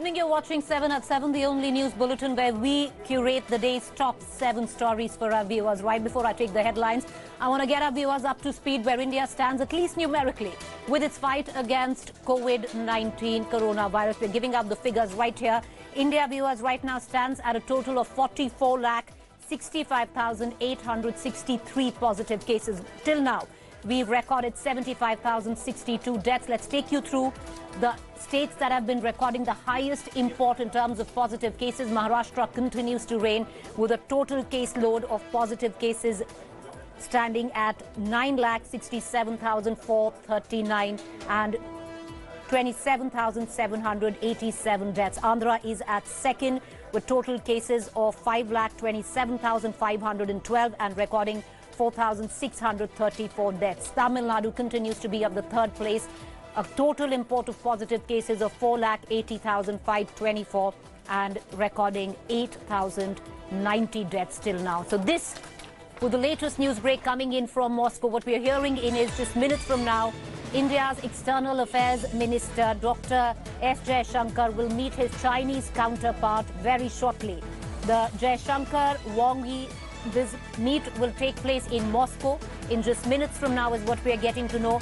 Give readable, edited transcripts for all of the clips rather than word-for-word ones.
evening. You're watching 7 at 7, the only news bulletin where we curate the day's top 7 stories for our viewers. Right before I take the headlines, I want to get our viewers up to speed where India stands, at least numerically, with its fight against COVID-19 coronavirus. We're giving out the figures right here. India, viewers, right now stands at a total of 44,65,863 positive cases. Till now, we've recorded 75,062 deaths. Let's take you through the states that have been recording the highest import in terms of positive cases. Maharashtra continues to reign with a total caseload of positive cases standing at 9,67,439 and 27,787 deaths. Andhra is at second with total cases of 5,27,512 and recording 4,634 deaths. Tamil Nadu continues to be at the third place. A total import of positive cases of 4,80,524 and recording 8,090 deaths till now. So this, with the latest news break coming in from Moscow, what we are hearing in is just minutes from now, India's External Affairs Minister Dr. S. Jaishankar will meet his Chinese counterpart very shortly. The Jaishankar Wang Yi, this meet will take place in Moscow in just minutes from now is what we are getting to know.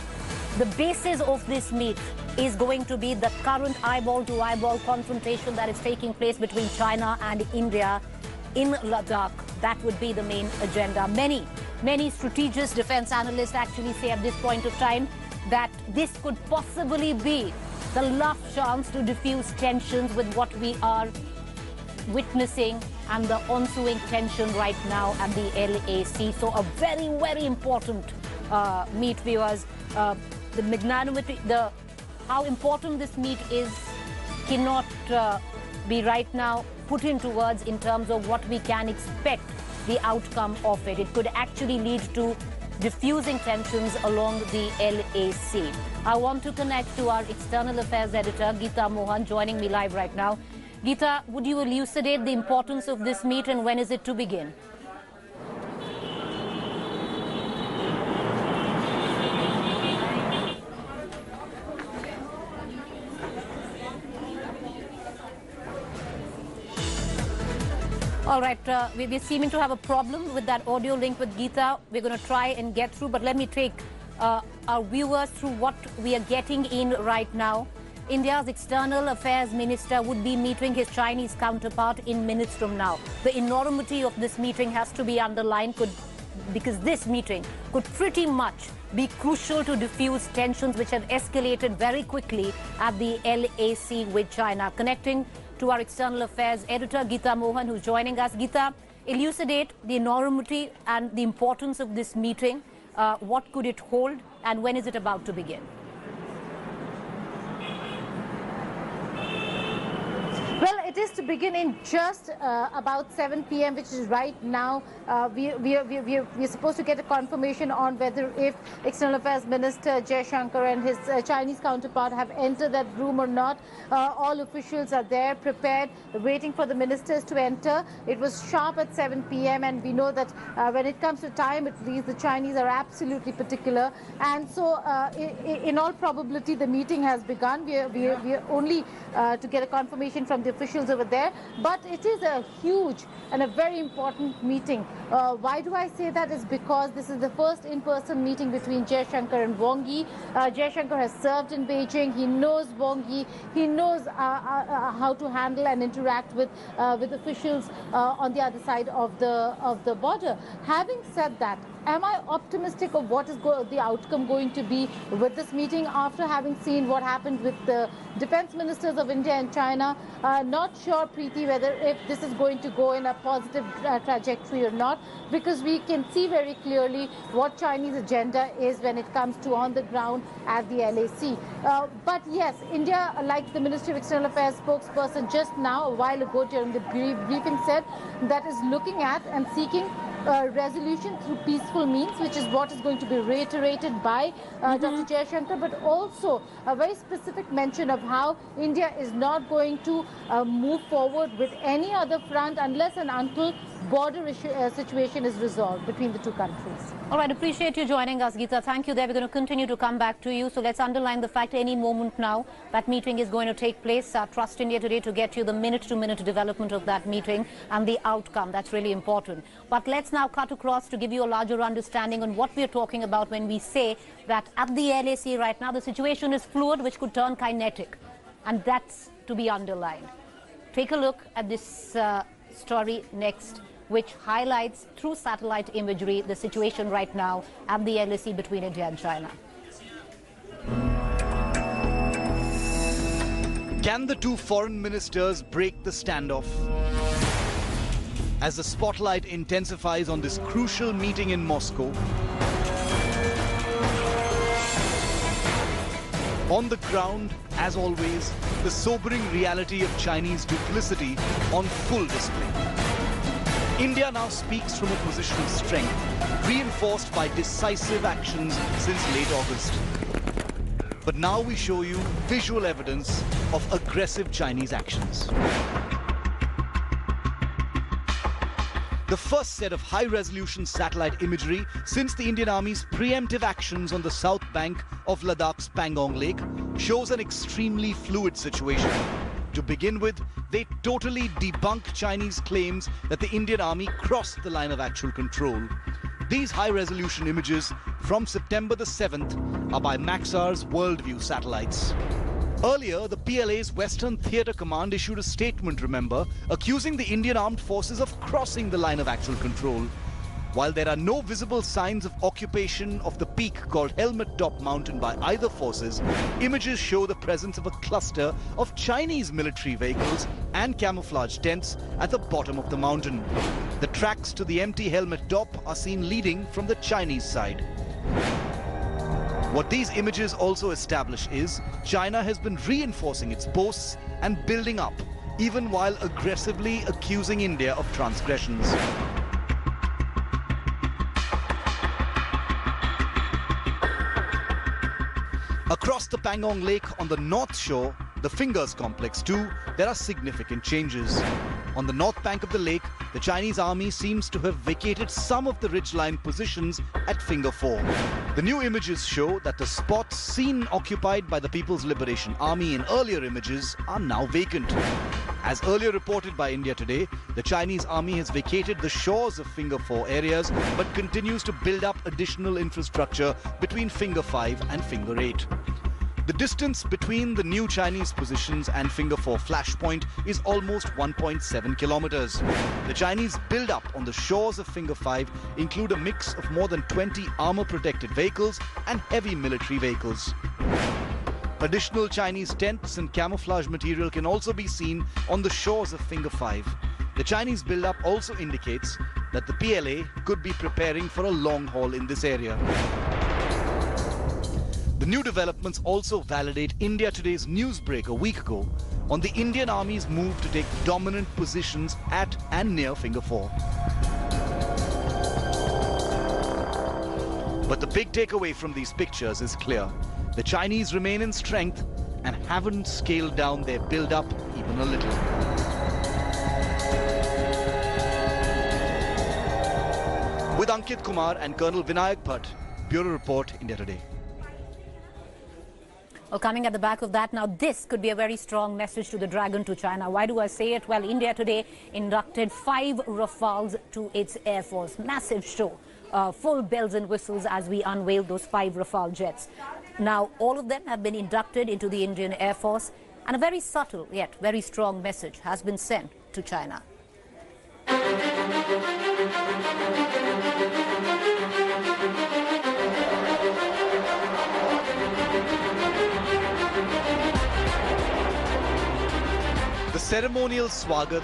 The basis of this meet is going to be the current eyeball-to-eyeball confrontation that is taking place between China and India in Ladakh. That would be the main agenda. Many strategic defense analysts actually say at this point of time that this could possibly be the last chance to diffuse tensions with what we are witnessing and the ensuing tension right now at the LAC. So a very, very important meet, viewers. The magnanimity, how important this meet is cannot be right now put into words in terms of what we can expect the outcome of it. It could actually lead to diffusing tensions along the LAC. I want to connect to our External Affairs Editor, Geeta Mohan, joining me live right now. Geeta, would you elucidate the importance of this meet and when is it to begin? All right, we're seeming to have a problem with that audio link with Geeta. We're going to try and get through, but let me take our viewers through what we are getting in right now. India's External Affairs Minister would be meeting his Chinese counterpart in minutes from now. The enormity of this meeting has to be underlined because this meeting could pretty much be crucial to diffuse tensions which have escalated very quickly at the LAC with China. Connecting to our External Affairs Editor, Geeta Mohan, who's joining us. Geeta, elucidate the enormity and the importance of this meeting. What could it hold and when is it about to begin? Well, it is to begin in just about 7 p.m., which is right now. We're supposed to get a confirmation on whether if External Affairs Minister Jaishankar and his Chinese counterpart have entered that room or not. All officials are there, prepared, waiting for the ministers to enter. It was sharp at 7 p.m. and we know that when it comes to time, at least the Chinese are absolutely particular. And so, in all probability, the meeting has begun. We are only to get a confirmation from the officials over there, but it is a huge and a very important meeting. Why do I say that? Is because this is the first in-person meeting between Jaishankar and Wang Yi. Jaishankar has served in Beijing. He knows Wang Yi. He knows how to handle and interact with officials on the other side of the border. Having said that, am I optimistic of what is the outcome going to be with this meeting after having seen what happened with the defense ministers of India and China? Not sure, Preeti, whether if this is going to go in a positive trajectory or not, because we can see very clearly what Chinese agenda is when it comes to on the ground at the LAC. But yes, India, like the Ministry of External Affairs spokesperson just now, a while ago during the briefing said, that is looking at and seeking resolution through peaceful means, which is what is going to be reiterated by Dr. Jaishankar, but also a very specific mention of how India is not going to move forward with any other front unless and until border situation is resolved between the two countries. All right, appreciate you joining us, Geeta. Thank you there. We're going to continue to come back to you. So let's underline the fact any moment now that meeting is going to take place. Trust India Today to get you the minute-to-minute development of that meeting and the outcome. That's really important. But let's now cut across to give you a larger understanding on what we're talking about when we say that at the LAC right now the situation is fluid, which could turn kinetic. And that's to be underlined. Take a look at this story next, which highlights through satellite imagery the situation right now at the LAC between India and China. Can the two foreign ministers break the standoff? As the spotlight intensifies on this crucial meeting in Moscow, on the ground, as always, the sobering reality of Chinese duplicity on full display. India now speaks from a position of strength, reinforced by decisive actions since late August. But now we show you visual evidence of aggressive Chinese actions. The first set of high-resolution satellite imagery since the Indian Army's preemptive actions on the south bank of Ladakh's Pangong Lake shows an extremely fluid situation. To begin with, they totally debunk Chinese claims that the Indian Army crossed the line of actual control. These high-resolution images from September the 7th are by Maxar's Worldview satellites. Earlier, the PLA's Western Theatre Command issued a statement, remember, accusing the Indian Armed Forces of crossing the line of actual control. While there are no visible signs of occupation of the peak called Helmet Top Mountain by either forces, images show the presence of a cluster of Chinese military vehicles and camouflage tents at the bottom of the mountain. The tracks to the empty Helmet Top are seen leading from the Chinese side. What these images also establish is China has been reinforcing its posts and building up, even while aggressively accusing India of transgressions. Across the Pangong Lake on the north shore, the Fingers complex too, there are significant changes. On the north bank of the lake, the Chinese army seems to have vacated some of the ridgeline positions at Finger 4. The new images show that the spots seen occupied by the People's Liberation Army in earlier images are now vacant. As earlier reported by India Today, the Chinese army has vacated the shores of Finger 4 areas but continues to build up additional infrastructure between Finger 5 and Finger 8. The distance between the new Chinese positions and Finger 4 flashpoint is almost 1.7 kilometers. The Chinese build-up on the shores of Finger 5 include a mix of more than 20 armor-protected vehicles and heavy military vehicles. Additional Chinese tents and camouflage material can also be seen on the shores of Finger 5. The Chinese build-up also indicates that the PLA could be preparing for a long haul in this area. The new developments also validate India Today's newsbreak a week ago on the Indian Army's move to take dominant positions at and near Finger 4. But the big takeaway from these pictures is clear. The Chinese remain in strength and haven't scaled down their build-up even a little. With Ankit Kumar and Colonel Vinayak Bhatt, Bureau Report, India Today. Well, coming at the back of that, now this could be a very strong message to the dragon to China. Why do I say it? Well, India Today inducted 5 Rafales to its Air Force. Massive show. Full bells and whistles as we unveiled those 5 Rafale jets. Now, all of them have been inducted into the Indian Air Force, and a very subtle yet very strong message has been sent to China. The ceremonial swagat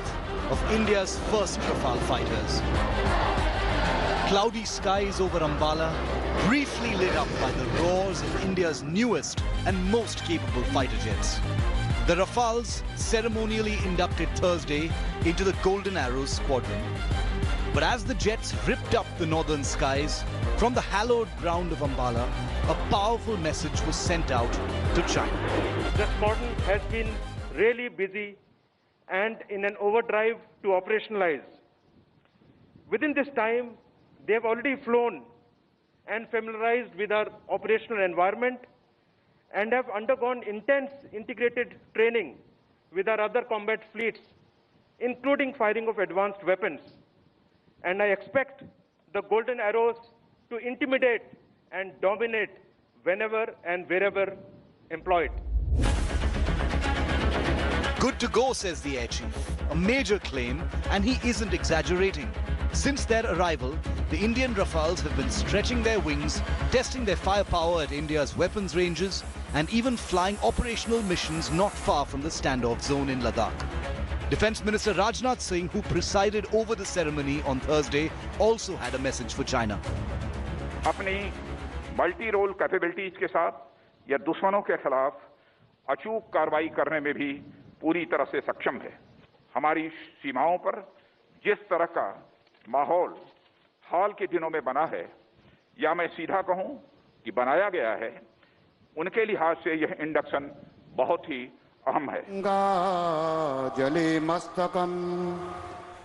of India's first Rafale fighters. Cloudy skies over Ambala, briefly lit up by the roars of India's newest and most capable fighter jets. The Rafales ceremonially inducted Thursday into the Golden Arrows Squadron. But as the jets ripped up the northern skies, from the hallowed ground of Ambala, a powerful message was sent out to China. The squadron has been really busy and in an overdrive to operationalize. Within this time, they have already flown and familiarized with our operational environment and have undergone intense integrated training with our other combat fleets, including firing of advanced weapons. And I expect the golden arrows to intimidate and dominate whenever and wherever employed. Good to go, says the air chief. A major claim, and he isn't exaggerating. Since their arrival, the Indian Rafales have been stretching their wings, testing their firepower at India's weapons ranges, and even flying operational missions not far from the standoff zone in Ladakh. Defence Minister Rajnath Singh, who presided over the ceremony on Thursday, also had a message for China. अपनी multi role capabilities के साथ यह दुश्मनों के खिलाफ अचूक कार्रवाई करने में भी पूरी तरह से सक्षम है। हमारी सीमाओं पर जिस तरह का माहौल हाल के दिनों में बना है, या मैं सीधा कहूं कि बनाया गया है, उनके लिहाज से यह इंडक्शन बहुत ही अहम है।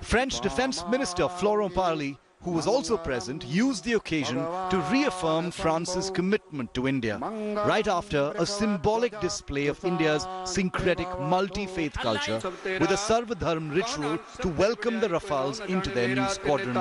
French Defence Minister Florent Parly, who was also present, used the occasion to reaffirm France's commitment to India, right after a symbolic display of India's syncretic multi-faith culture with a Sarvadharm ritual to welcome the Rafales into their new squadron.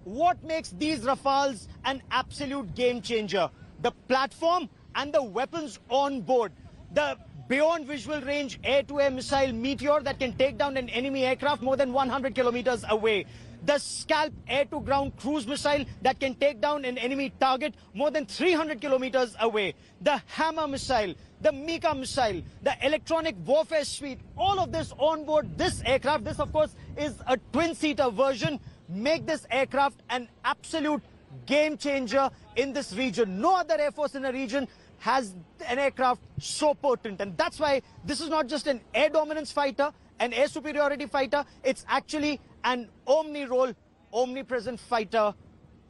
What makes these Rafales an absolute game changer? The platform and the weapons on board. The beyond visual range air-to-air missile Meteor that can take down an enemy aircraft more than 100 kilometers away. The Scalp air-to-ground cruise missile that can take down an enemy target more than 300 kilometers away. The Hammer missile, the Mika missile, the electronic warfare suite, all of this on board this aircraft. This, of course, is a twin-seater version. Make this aircraft an absolute game changer in this region. No other air force in the region has an aircraft so potent, and that's why this is not just an air dominance fighter, an air superiority fighter. It's actually an omni-role, omnipresent fighter,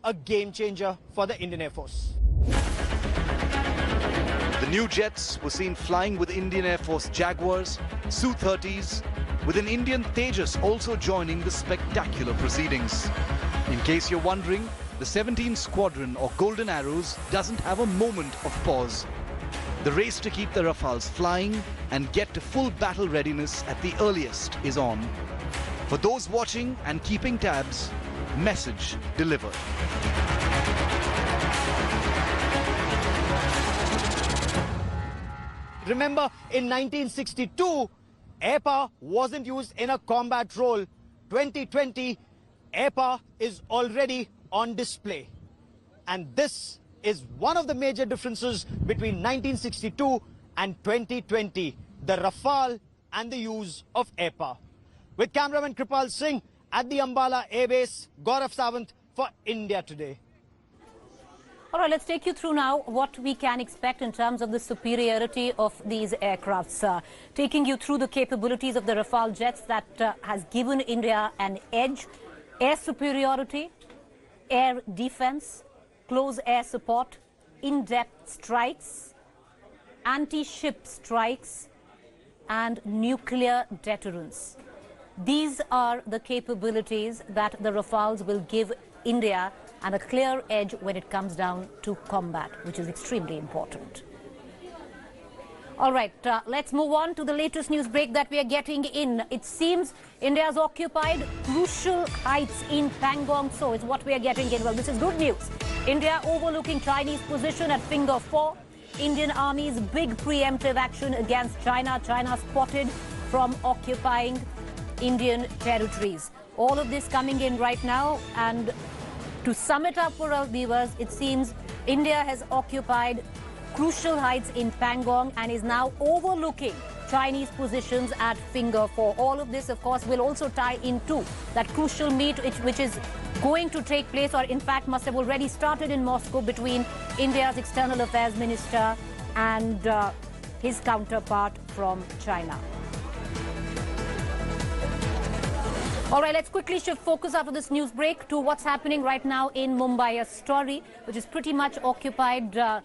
a game changer for the Indian Air Force. The new jets were seen flying with Indian Air Force Jaguars, Su-30s, with an Indian Tejas also joining the spectacular proceedings. In case you're wondering, the 17th Squadron, or Golden Arrows, doesn't have a moment of pause. The race to keep the Rafales flying and get to full battle readiness at the earliest is on. For those watching and keeping tabs, message delivered. Remember, in 1962, air power wasn't used in a combat role. 2020, air power is already on display. And this is one of the major differences between 1962 and 2020, the Rafale and the use of air power. With cameraman Kripal Singh at the Ambala Air Base, Gaurav Sawant for India Today. All right, let's take you through now what we can expect in terms of the superiority of these aircrafts. Taking you through the capabilities of the Rafale jets that has given India an edge: air superiority, air defense, close air support, in-depth strikes, anti-ship strikes, and nuclear deterrence. These are the capabilities that the Rafales will give India and a clear edge when it comes down to combat, which is extremely important. All right, let's move on to the latest news break that we are getting in. It seems India has occupied crucial heights in Pangong. So is what we are getting in. Well, this is good news. India overlooking Chinese position at Finger 4. Indian Army's big preemptive action against China. China spotted from occupying Indian territories. All of this coming in right now, and to sum it up for our viewers, it seems India has occupied crucial heights in Pangong and is now overlooking Chinese positions at Finger 4. All of this, of course, will also tie into that crucial meet which is going to take place, or in fact must have already started in Moscow, between India's External Affairs Minister and his counterpart from China. All right, let's quickly shift focus after this news break to what's happening right now in Mumbai, a story which is pretty much occupied the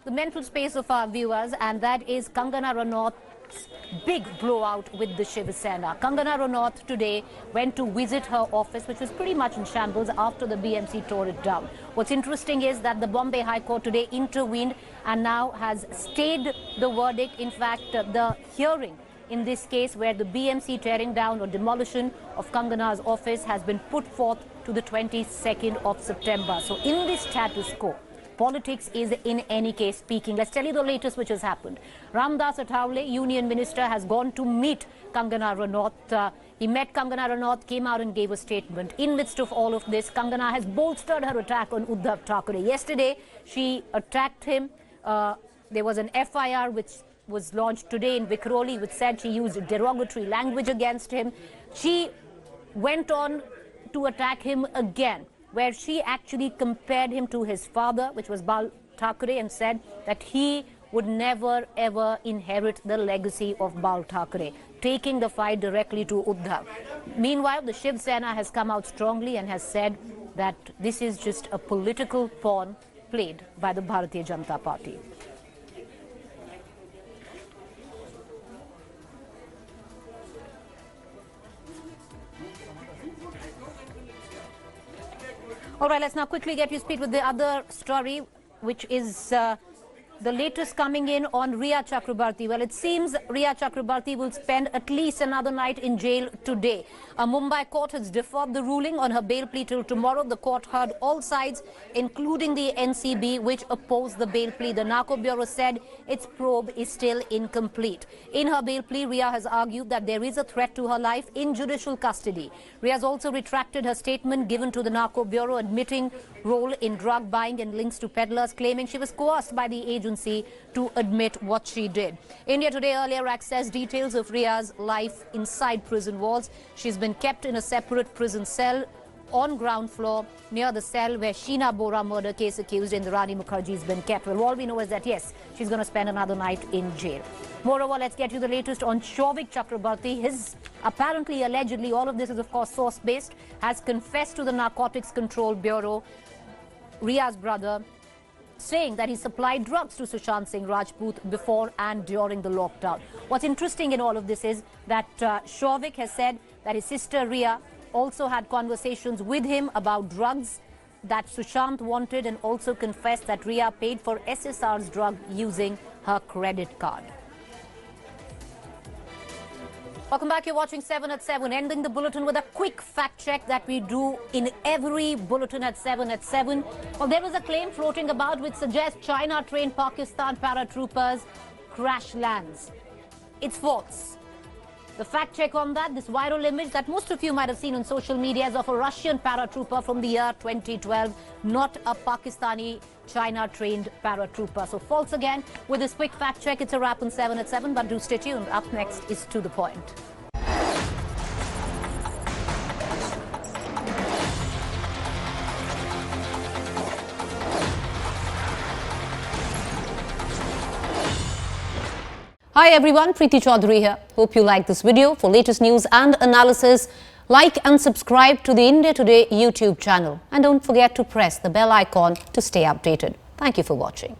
mental space of our viewers, and that is Kangana Ranaut's big blowout with the Shiv Sena. Kangana Ranaut today went to visit her office, which was pretty much in shambles after the BMC tore it down. What's interesting is that the Bombay High Court today intervened and now has stayed the verdict. In fact, the hearing in this case, where the BMC tearing down or demolition of Kangana's office has been put forth to the 22nd of September. So in this status quo, politics is in any case speaking. Let's tell you the latest which has happened. Ramdas Athavale, Union Minister, has gone to meet Kangana Ranaut. He met Kangana Ranaut, came out and gave a statement. In midst of all of this, Kangana has bolstered her attack on Uddhav Thackeray. Yesterday, she attacked him. There was an FIR which was launched today in Vikhroli, which said she used derogatory language against him. She went on to attack him again, where she actually compared him to his father, which was Bal Thackeray, and said that he would never ever inherit the legacy of Bal Thackeray, taking the fight directly to Uddhav. Meanwhile, the Shiv Sena has come out strongly and has said that this is just a political pawn played by the Bharatiya Janata Party. All right, let's now quickly get you speed with the other story, which is the latest coming in on Riya Chakrabarti. Well, it seems Riya Chakrabarti will spend at least another night in jail today. A Mumbai court has deferred the ruling on her bail plea till tomorrow. The court heard all sides, including the NCB, which opposed the bail plea. The Narco Bureau said its probe is still incomplete. In her bail plea, Riya has argued that there is a threat to her life in judicial custody. Riya has also retracted her statement given to the Narco Bureau, admitting role in drug buying and links to peddlers, claiming she was coerced by the agency to admit what she did. India Today earlier accessed details of Riya's life inside prison walls. She's been kept in a separate prison cell on ground floor near the cell where Sheena Bora murder case accused Indrani Mukherjee has been kept. Well, all we know is that, yes, she's going to spend another night in jail. Moreover, let's get you the latest on Souvik Chakrabarti. His apparently, allegedly, all of this is of course source-based, has confessed to the Narcotics Control Bureau, Riya's brother, saying that he supplied drugs to Sushant Singh Rajput before and during the lockdown. What's interesting in all of this is that Souvik has said that his sister Riya also had conversations with him about drugs that Sushant wanted, and also confessed that Riya paid for SSR's drug using her credit card. Welcome back. You're watching 7 at 7. Ending the bulletin with a quick fact check that we do in every bulletin at 7 at 7. Well, there was a claim floating about which suggests China-trained Pakistan paratroopers crash lands. It's false. The fact check on that, this viral image that most of you might have seen on social media, is of a Russian paratrooper from the year 2012, not a Pakistani China-trained paratrooper. So false again. With this quick fact check, it's a wrap on 7 at 7, but do stay tuned. Up next is To The Point. Hi everyone, Preeti Chaudhary here. Hope you like this video. For latest news and analysis, like and subscribe to the India Today YouTube channel. And don't forget to press the bell icon to stay updated. Thank you for watching.